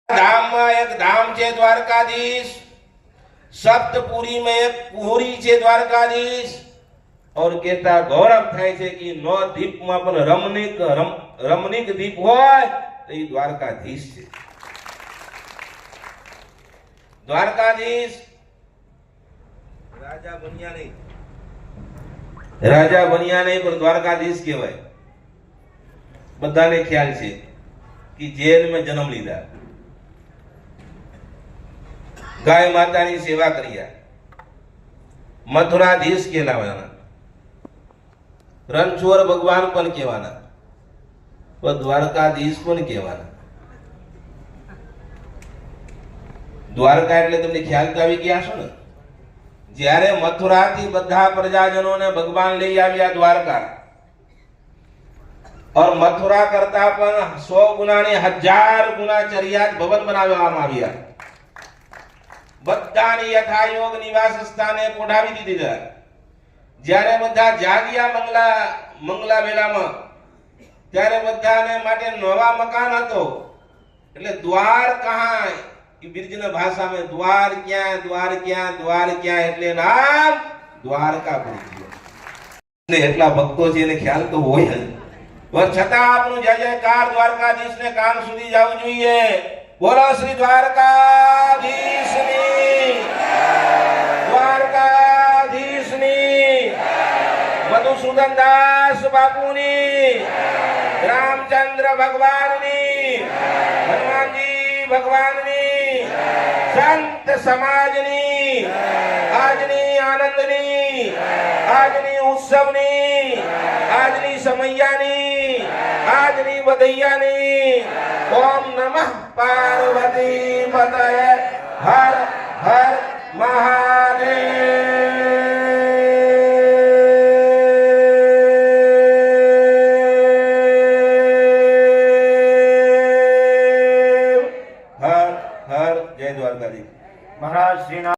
धाम में एक धाम है द्वारकाधीश, सप्तपुरी में एक पुरी है द्वारकाधीश। और कहता गौरव थाय छे कि नो द्वीप में पण रमणीक द्वीप होय तो ई द्वारकाधीश छे। द्वारकाधीश राजा बनिया नहीं पर द्वारकाधीश कहवाय। बधाने ख्याल छे कि जेल में जन्म लीधा, गाय मातानी सेवा करिया, मथुराधीश कहलावाना, रणछोड़ भगवान पण कहेवाना, पर द्वारकाधीश पण कहेवाना। द्वारका એટલે તમને ખ્યાલ તો આવી ગયા છો ને। જ્યારે મથુરાથી બધા પ્રજાજનોને ભગવાન લઈ આવ્યા દ્વારકા, और मथुरा करता पण 100 गुना ने 1000 गुना चरियात भवन बनावવામાં આવ્યા। બધાની યથાયોગ નિવાસ સ્થાને કોઢાવી દીધા। જ્યારે બધા જાગ્યા મંગલા વેલામાં ત્યારે બધાને માટે નવા મકાન હતો, એટલે દ્વાર કહાં ई बिरजना भाषा में द्वार क्या એટલે નામ દ્વારકા પડી ગયું। એટલે એટલા ભક્તો છે એને ખ્યાલ તો હોય જ, પણ છતાં આપણું જય જયકાર દ્વારકાધીશને કાન સુધી જવું જોઈએ। બોલો શ્રી દ્વારકાધીશની, દ્વારકાધીશની, મધુસૂદન દાસ બાપુની, રામચंद्र ભગવાનની, હનુમાનજી ભગવાનની, संत समाजनी, आजनी आनंदनी, आजनी उत्सवनी, आजनी समैयानी, आजनी बधैयानी। ओम नमः पार्वती पतये हर हर महादेव। हर हर जय द्वारकाधीश। महाराज श्री